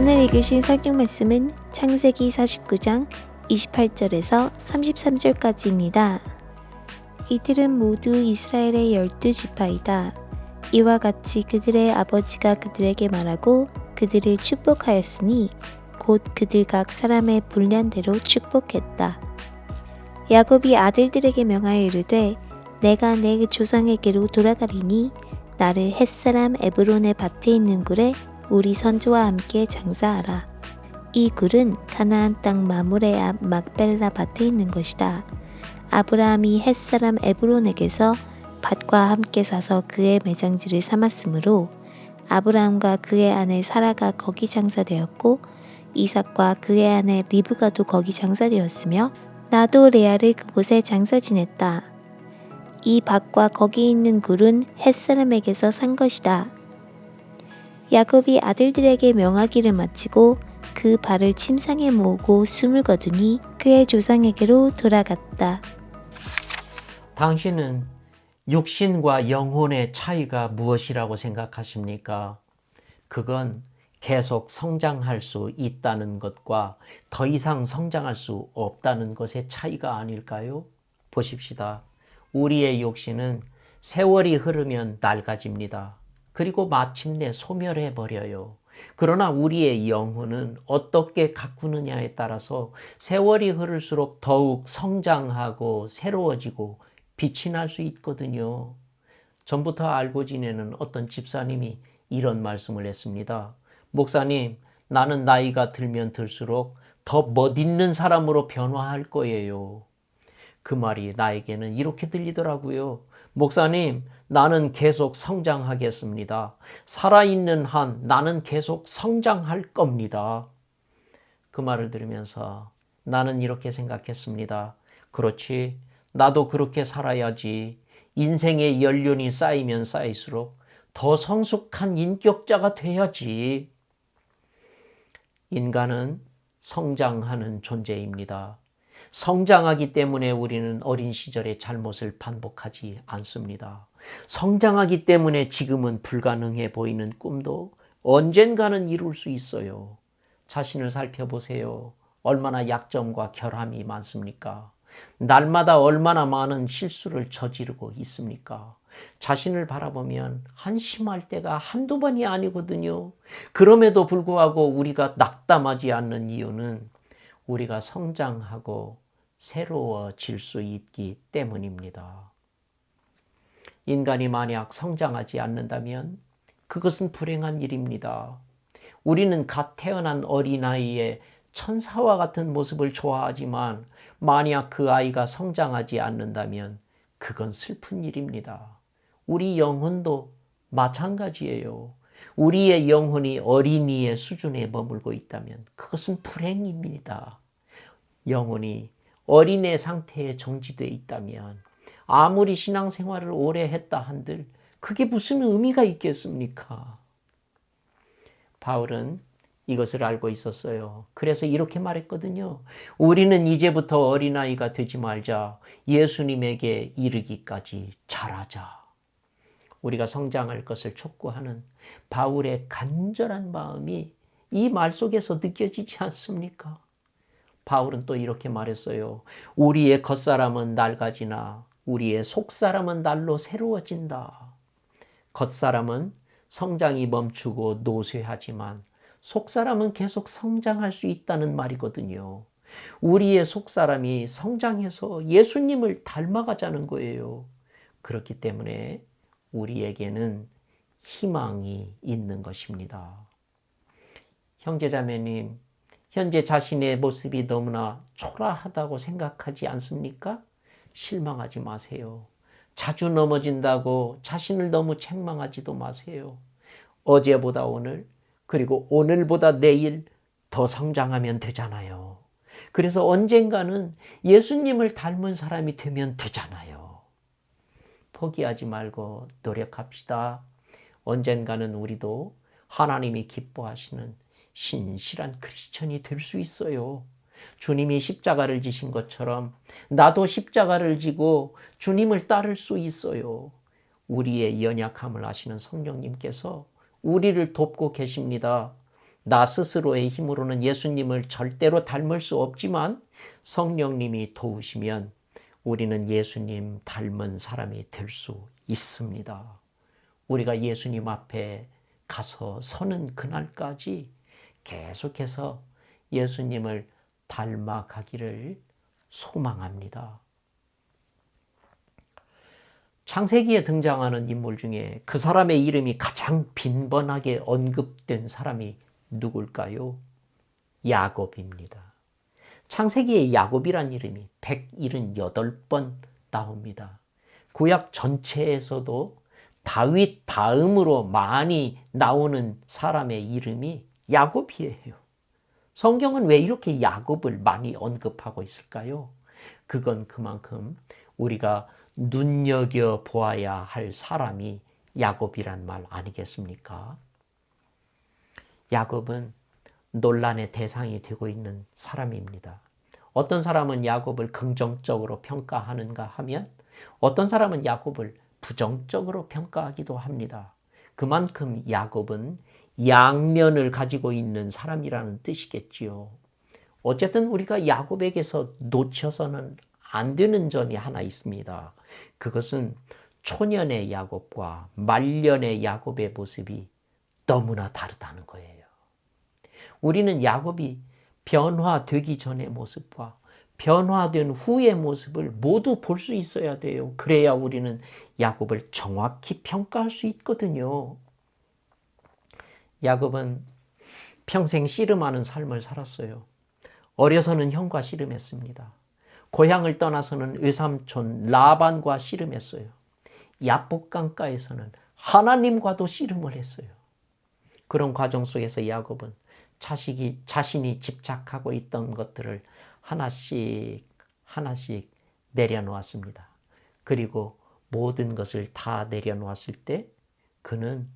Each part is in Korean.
오늘 읽으신 성경 말씀은 창세기 49장 28절에서 33절까지입니다. 이들은 모두 이스라엘의 12지파이다. 이와 같이 그들의 아버지가 그들에게 말하고 그들을 축복하였으니 곧 그들 각 사람의 분량대로 축복했다. 야곱이 아들들에게 명하여 이르되 내가 내 조상에게로 돌아가리니 나를 햇사람 에브론의 밭에 있는 굴에 우리 선조와 함께 장사하라. 이 굴은 가나안 땅 마므레 앞 막벨라 밭에 있는 것이다. 아브라함이 햇사람 에브론에게서 밭과 함께 사서 그의 매장지를 삼았으므로 아브라함과 그의 아내 사라가 거기 장사되었고 이삭과 그의 아내 리브가도 거기 장사되었으며 나도 레아를 그곳에 장사 지냈다. 이 밭과 거기 있는 굴은 햇사람에게서 산 것이다. 야곱이 아들들에게 명하기를 마치고 그 발을 침상에 모으고 숨을 거두니 그의 조상에게로 돌아갔다. 당신은 육신과 영혼의 차이가 무엇이라고 생각하십니까? 그건 계속 성장할 수 있다는 것과 더 이상 성장할 수 없다는 것의 차이가 아닐까요? 보십시다. 우리의 육신은 세월이 흐르면 낡아집니다. 그리고 마침내 소멸해 버려요. 그러나 우리의 영혼은 어떻게 가꾸느냐에 따라서 세월이 흐를수록 더욱 성장하고 새로워지고 빛이 날 수 있거든요. 전부터 알고 지내는 어떤 집사님이 이런 말씀을 했습니다. 목사님, 나는 나이가 들면 들수록 더 멋있는 사람으로 변화할 거예요. 그 말이 나에게는 이렇게 들리더라고요. 목사님, 나는 계속 성장하겠습니다. 살아있는 한 나는 계속 성장할 겁니다. 그 말을 들으면서 나는 이렇게 생각했습니다. 그렇지, 나도 그렇게 살아야지. 인생의 연륜이 쌓이면 쌓일수록 더 성숙한 인격자가 돼야지. 인간은 성장하는 존재입니다. 성장하기 때문에 우리는 어린 시절의 잘못을 반복하지 않습니다. 성장하기 때문에 지금은 불가능해 보이는 꿈도 언젠가는 이룰 수 있어요. 자신을 살펴보세요. 얼마나 약점과 결함이 많습니까? 날마다 얼마나 많은 실수를 저지르고 있습니까? 자신을 바라보면 한심할 때가 한두 번이 아니거든요. 그럼에도 불구하고 우리가 낙담하지 않는 이유는 우리가 성장하고 새로워질 수 있기 때문입니다. 인간이 만약 성장하지 않는다면 그것은 불행한 일입니다. 우리는 갓 태어난 어린아이의 천사와 같은 모습을 좋아하지만 만약 그 아이가 성장하지 않는다면 그건 슬픈 일입니다. 우리 영혼도 마찬가지예요. 우리의 영혼이 어린이의 수준에 머물고 있다면 그것은 불행입니다. 영혼이 어린애 상태에 정지되어 있다면 아무리 신앙생활을 오래 했다 한들 그게 무슨 의미가 있겠습니까? 바울은 이것을 알고 있었어요. 그래서 이렇게 말했거든요. 우리는 이제부터 어린아이가 되지 말자. 예수님에게 이르기까지 자라자. 우리가 성장할 것을 촉구하는 바울의 간절한 마음이 이 말 속에서 느껴지지 않습니까? 바울은 또 이렇게 말했어요. 우리의 겉사람은 낡아지나 우리의 속사람은 날로 새로워진다. 겉사람은 성장이 멈추고 노쇠하지만 속사람은 계속 성장할 수 있다는 말이거든요. 우리의 속사람이 성장해서 예수님을 닮아가자는 거예요. 그렇기 때문에 우리에게는 희망이 있는 것입니다. 형제자매님, 현재 자신의 모습이 너무나 초라하다고 생각하지 않습니까? 실망하지 마세요. 자주 넘어진다고 자신을 너무 책망하지도 마세요. 어제보다 오늘, 그리고 오늘보다 내일 더 성장하면 되잖아요. 그래서 언젠가는 예수님을 닮은 사람이 되면 되잖아요. 포기하지 말고 노력합시다. 언젠가는 우리도 하나님이 기뻐하시는 신실한 크리스천이 될 수 있어요. 주님이 십자가를 지신 것처럼 나도 십자가를 지고 주님을 따를 수 있어요. 우리의 연약함을 아시는 성령님께서 우리를 돕고 계십니다. 나 스스로의 힘으로는 예수님을 절대로 닮을 수 없지만 성령님이 도우시면 우리는 예수님 닮은 사람이 될 수 있습니다. 우리가 예수님 앞에 가서 서는 그날까지 계속해서 예수님을 닮아가기를 소망합니다. 창세기에 등장하는 인물 중에 그 사람의 이름이 가장 빈번하게 언급된 사람이 누굴까요? 야곱입니다. 창세기에 야곱이란 이름이 178번 나옵니다. 구약 전체에서도 다윗 다음으로 많이 나오는 사람의 이름이 야곱이에요. 성경은 왜 이렇게 야곱을 많이 언급하고 있을까요? 그건 그만큼 우리가 눈여겨보아야 할 사람이 야곱이란 말 아니겠습니까? 야곱은 논란의 대상이 되고 있는 사람입니다. 어떤 사람은 야곱을 긍정적으로 평가하는가 하면 어떤 사람은 야곱을 부정적으로 평가하기도 합니다. 그만큼 야곱은 양면을 가지고 있는 사람이라는 뜻이겠지요. 어쨌든 우리가 야곱에게서 놓쳐서는 안 되는 점이 하나 있습니다. 그것은 초년의 야곱과 말년의 야곱의 모습이 너무나 다르다는 거예요. 우리는 야곱이 변화되기 전의 모습과 변화된 후의 모습을 모두 볼 수 있어야 돼요. 그래야 우리는 야곱을 정확히 평가할 수 있거든요. 야곱은 평생 씨름하는 삶을 살았어요. 어려서는 형과 씨름했습니다. 고향을 떠나서는 외삼촌 라반과 씨름했어요. 야복강가에서는 하나님과도 씨름을 했어요. 그런 과정 속에서 야곱은 자신이 집착하고 있던 것들을 하나씩 내려놓았습니다. 그리고 모든 것을 다 내려놓았을 때 그는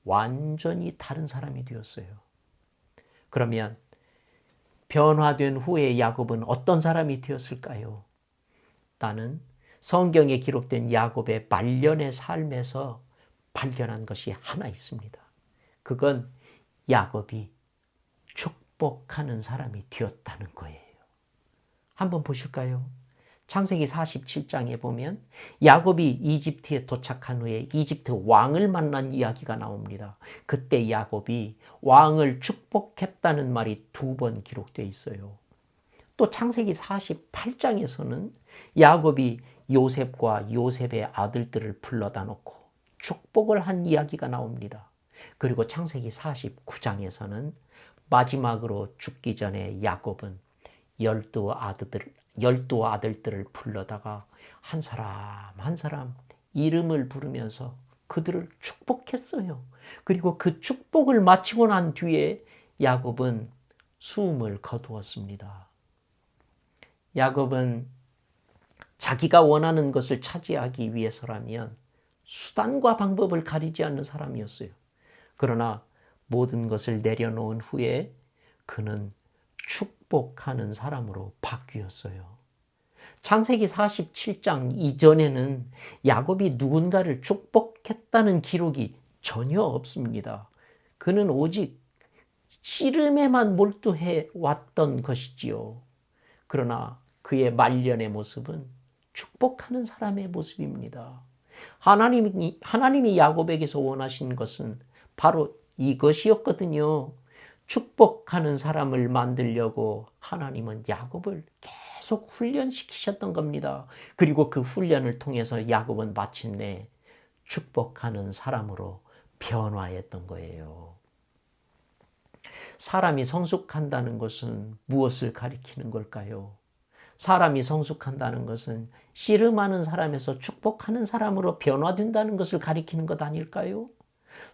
완전히 다른 사람이 되었어요. 그러면 변화된 후에 야곱은 어떤 사람이 되었을까요? 나는 성경에 기록된 야곱의 말년의 삶에서 발견한 것이 하나 있습니다. 그건 야곱이 축복하는 사람이 되었다는 거예요. 한번 보실까요? 창세기 47장에 보면 야곱이 이집트에 도착한 후에 이집트 왕을 만난 이야기가 나옵니다. 그때 야곱이 왕을 축복했다는 말이 2번 기록되어 있어요. 또 창세기 48장에서는 야곱이 요셉과 요셉의 아들들을 불러다 놓고 축복을 한 이야기가 나옵니다. 그리고 창세기 49장에서는 마지막으로 죽기 전에 야곱은 12아들들을 불러다가 한 사람 이름을 부르면서 그들을 축복했어요. 그리고 그 축복을 마치고 난 뒤에 야곱은 숨을 거두었습니다. 야곱은 자기가 원하는 것을 차지하기 위해서라면 수단과 방법을 가리지 않는 사람이었어요. 그러나 모든 것을 내려놓은 후에 그는 축복하는 사람으로 바뀌었어요. 창세기 47장 이전에는 야곱이 누군가를 축복했다는 기록이 전혀 없습니다. 그는 오직 씨름에만 몰두해 왔던 것이지요. 그러나 그의 말년의 모습은 축복하는 사람의 모습입니다. 하나님이 야곱에게서 원하신 것은 바로 이것이었거든요. 축복하는 사람을 만들려고 하나님은 야곱을 계속 훈련시키셨던 겁니다. 그리고 그 훈련을 통해서 야곱은 마침내 축복하는 사람으로 변화했던 거예요. 사람이 성숙한다는 것은 무엇을 가리키는 걸까요? 사람이 성숙한다는 것은 씨름하는 사람에서 축복하는 사람으로 변화된다는 것을 가리키는 것 아닐까요?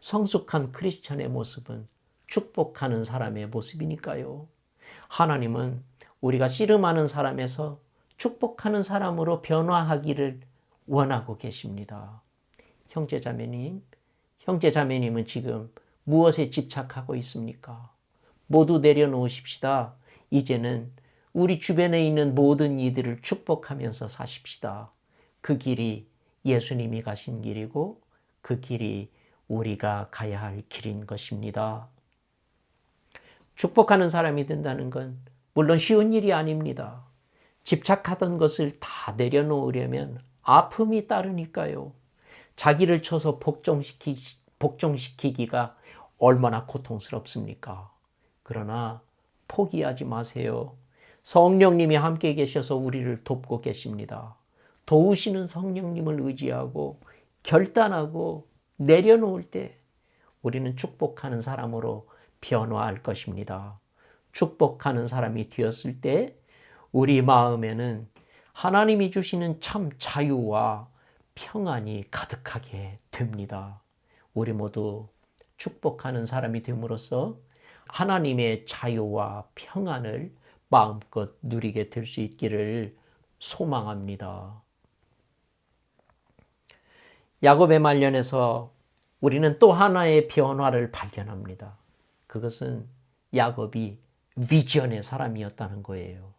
성숙한 크리스천의 모습은 축복하는 사람의 모습이니까요. 하나님은 우리가 씨름하는 사람에서 축복하는 사람으로 변화하기를 원하고 계십니다. 형제자매님은 지금 무엇에 집착하고 있습니까? 모두 내려놓으십시다. 이제는 우리 주변에 있는 모든 이들을 축복하면서 사십시다. 그 길이 예수님이 가신 길이고 그 길이 우리가 가야 할 길인 것입니다. 축복하는 사람이 된다는 건 물론 쉬운 일이 아닙니다. 집착하던 것을 다 내려놓으려면 아픔이 따르니까요. 자기를 쳐서 복종시키기가 얼마나 고통스럽습니까? 그러나 포기하지 마세요. 성령님이 함께 계셔서 우리를 돕고 계십니다. 도우시는 성령님을 의지하고 결단하고 내려놓을 때 우리는 축복하는 사람으로 변화할 것입니다. 축복하는 사람이 되었을 때 우리 마음에는 하나님이 주시는 참 자유와 평안이 가득하게 됩니다. 우리 모두 축복하는 사람이 됨으로써 하나님의 자유와 평안을 마음껏 누리게 될 수 있기를 소망합니다. 야곱의 말년에서 우리는 또 하나의 변화를 발견합니다. 그것은 야곱이 비전의 사람이었다는 거예요.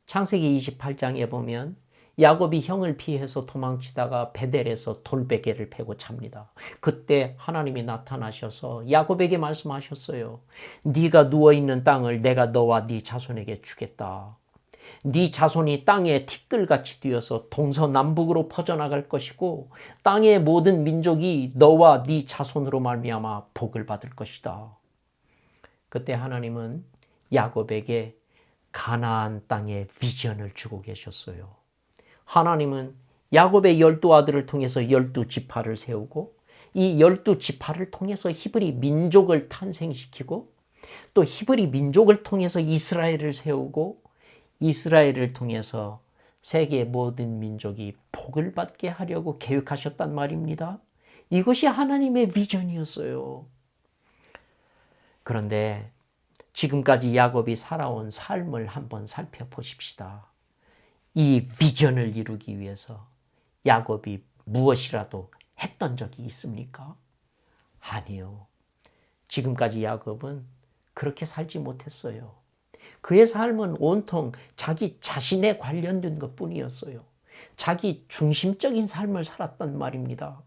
창세기 28장에 보면 야곱이 형을 피해서 도망치다가 베델에서 돌베개를 패고 잡니다. 그때 하나님이 나타나셔서 야곱에게 말씀하셨어요. 네가 누워있는 땅을 내가 너와 네 자손에게 주겠다. 네 자손이 땅에 티끌같이 뛰어서 동서남북으로 퍼져나갈 것이고 땅의 모든 민족이 너와 네 자손으로 말미암아 복을 받을 것이다. 그때 하나님은 야곱에게 가나안 땅의 비전을 주고 계셨어요. 하나님은 야곱의 12아들을 통해서 12지파를 세우고 이 12지파를 통해서 히브리 민족을 탄생시키고 또 히브리 민족을 통해서 이스라엘을 세우고 이스라엘을 통해서 세계 모든 민족이 복을 받게 하려고 계획하셨단 말입니다. 이것이 하나님의 비전이었어요. 그런데 지금까지 야곱이 살아온 삶을 한번 살펴보십시다. 이 비전을 이루기 위해서 야곱이 무엇이라도 했던 적이 있습니까? 아니요. 지금까지 야곱은 그렇게 살지 못했어요. 그의 삶은 온통 자기 자신에 관련된 것뿐이었어요. 자기 중심적인 삶을 살았단 말입니다.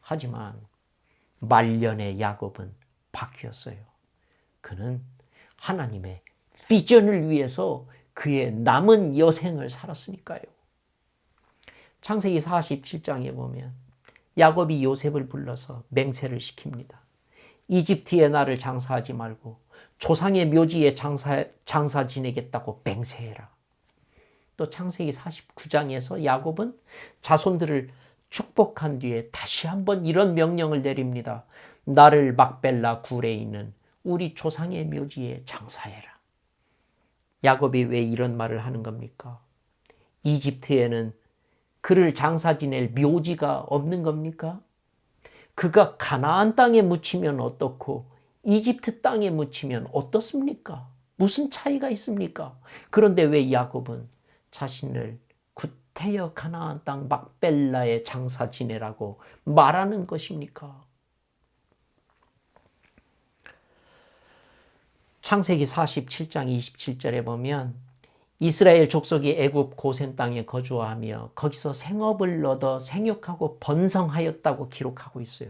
하지만 말년의 야곱은 바뀌었어요. 그는 하나님의 비전을 위해서 그의 남은 여생을 살았으니까요. 창세기 47장에 보면 야곱이 요셉을 불러서 맹세를 시킵니다. 이집트에 나를 장사하지 말고 조상의 묘지에 장사 지내겠다고 맹세해라. 또 창세기 49장에서 야곱은 자손들을 축복한 뒤에 다시 한번 이런 명령을 내립니다. 나를 막벨라 굴에 있는 우리 조상의 묘지에 장사해라. 야곱이 왜 이런 말을 하는 겁니까? 이집트에는 그를 장사 지낼 묘지가 없는 겁니까? 그가 가나안 땅에 묻히면 어떻고 이집트 땅에 묻히면 어떻습니까? 무슨 차이가 있습니까? 그런데 왜 야곱은 자신을 구태여 가나안 땅 막벨라에 장사 지내라고 말하는 것입니까? 창세기 47장 27절에 보면 이스라엘 족속이 애굽 고센 땅에 거주하며 거기서 생업을 얻어 생육하고 번성하였다고 기록하고 있어요.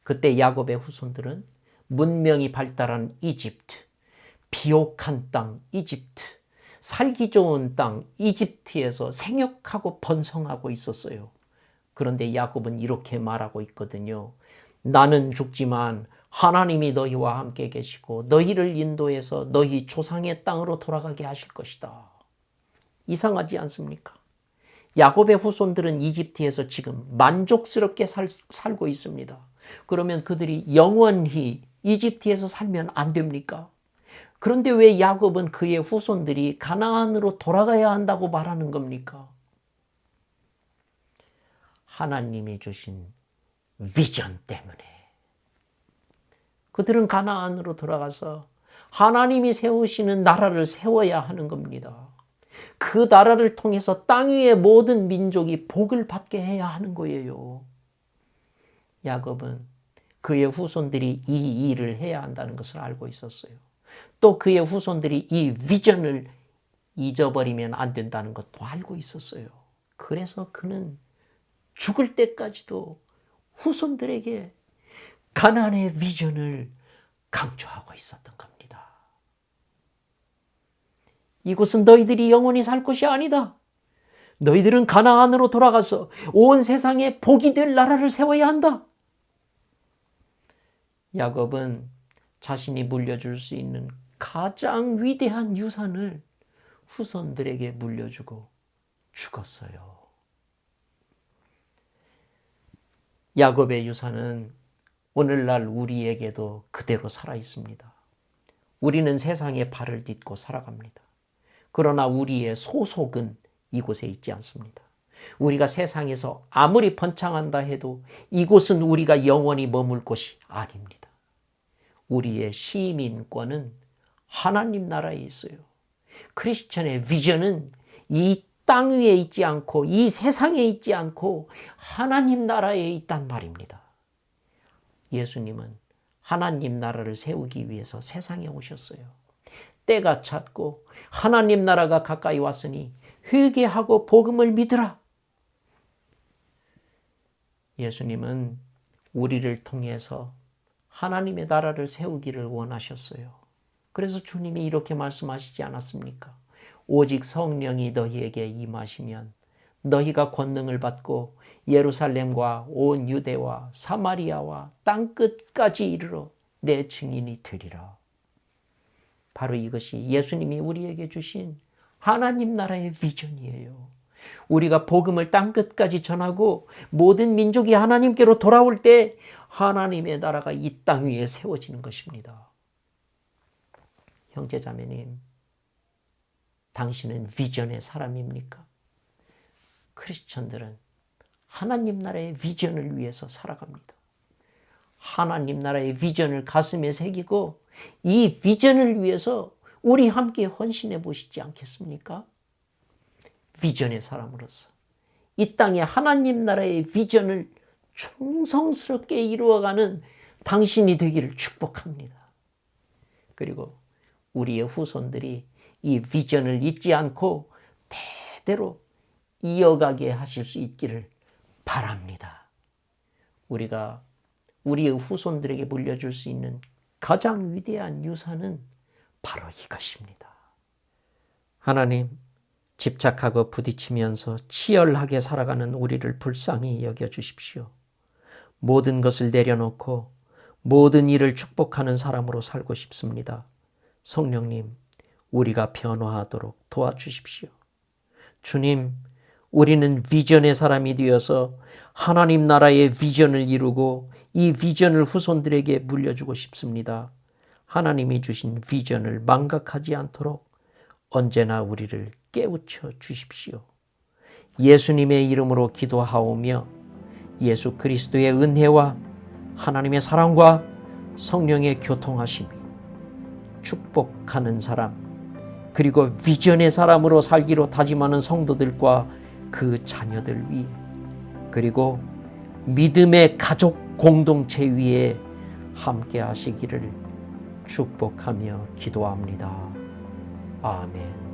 그때 야곱의 후손들은 문명이 발달한 이집트, 비옥한 땅 이집트, 살기 좋은 땅 이집트에서 생육하고 번성하고 있었어요. 그런데 야곱은 이렇게 말하고 있거든요. 나는 죽지만 하나님이 너희와 함께 계시고 너희를 인도해서 너희 조상의 땅으로 돌아가게 하실 것이다. 이상하지 않습니까? 야곱의 후손들은 이집트에서 지금 만족스럽게 살고 있습니다. 그러면 그들이 영원히 이집트에서 살면 안 됩니까? 그런데 왜 야곱은 그의 후손들이 가나안으로 돌아가야 한다고 말하는 겁니까? 하나님이 주신 비전 때문에. 그들은 가나안으로 돌아가서 하나님이 세우시는 나라를 세워야 하는 겁니다. 그 나라를 통해서 땅 위의 모든 민족이 복을 받게 해야 하는 거예요. 야곱은 그의 후손들이 이 일을 해야 한다는 것을 알고 있었어요. 또 그의 후손들이 이 비전을 잊어버리면 안 된다는 것도 알고 있었어요. 그래서 그는 죽을 때까지도 후손들에게 가나안의 비전을 강조하고 있었던 겁니다. 이곳은 너희들이 영원히 살 곳이 아니다. 너희들은 가나안으로 돌아가서 온 세상에 복이 될 나라를 세워야 한다. 야곱은 자신이 물려줄 수 있는 가장 위대한 유산을 후손들에게 물려주고 죽었어요. 야곱의 유산은 오늘날 우리에게도 그대로 살아 있습니다. 우리는 세상에 발을 딛고 살아갑니다. 그러나 우리의 소속은 이곳에 있지 않습니다. 우리가 세상에서 아무리 번창한다 해도 이곳은 우리가 영원히 머물 곳이 아닙니다. 우리의 시민권은 하나님 나라에 있어요. 크리스천의 비전은 이 땅 위에 있지 않고 이 세상에 있지 않고 하나님 나라에 있단 말입니다. 예수님은 하나님 나라를 세우기 위해서 세상에 오셨어요. 때가 찼고 하나님 나라가 가까이 왔으니 회개하고 복음을 믿으라. 예수님은 우리를 통해서 하나님의 나라를 세우기를 원하셨어요. 그래서 주님이 이렇게 말씀하시지 않았습니까? 오직 성령이 너희에게 임하시면 너희가 권능을 받고 예루살렘과 온 유대와 사마리아와 땅끝까지 이르러 내 증인이 되리라. 바로 이것이 예수님이 우리에게 주신 하나님 나라의 비전이에요. 우리가 복음을 땅끝까지 전하고 모든 민족이 하나님께로 돌아올 때 하나님의 나라가 이 땅 위에 세워지는 것입니다. 형제자매님, 당신은 비전의 사람입니까? 크리스천들은 하나님 나라의 비전을 위해서 살아갑니다. 하나님 나라의 비전을 가슴에 새기고 이 비전을 위해서 우리 함께 헌신해 보시지 않겠습니까? 비전의 사람으로서 이 땅에 하나님 나라의 비전을 충성스럽게 이루어가는 당신이 되기를 축복합니다. 그리고 우리의 후손들이 이 비전을 잊지 않고 대대로 이어가게 하실 수 있기를 바랍니다. 우리가 우리의 후손들에게 물려줄 수 있는 가장 위대한 유산은 바로 이것입니다. 하나님, 집착하고 부딪히면서 치열하게 살아가는 우리를 불쌍히 여겨주십시오. 모든 것을 내려놓고 모든 일을 축복하는 사람으로 살고 싶습니다. 성령님, 우리가 변화하도록 도와주십시오. 주님, 우리는 비전의 사람이 되어서 하나님 나라의 비전을 이루고 이 비전을 후손들에게 물려주고 싶습니다. 하나님이 주신 비전을 망각하지 않도록 언제나 우리를 깨우쳐 주십시오. 예수님의 이름으로 기도하오며 예수 그리스도의 은혜와 하나님의 사랑과 성령의 교통하심이 축복하는 사람, 그리고 비전의 사람으로 살기로 다짐하는 성도들과 그 자녀들 위에, 그리고 믿음의 가족 공동체 위에 함께 하시기를 축복하며 기도합니다. 아멘.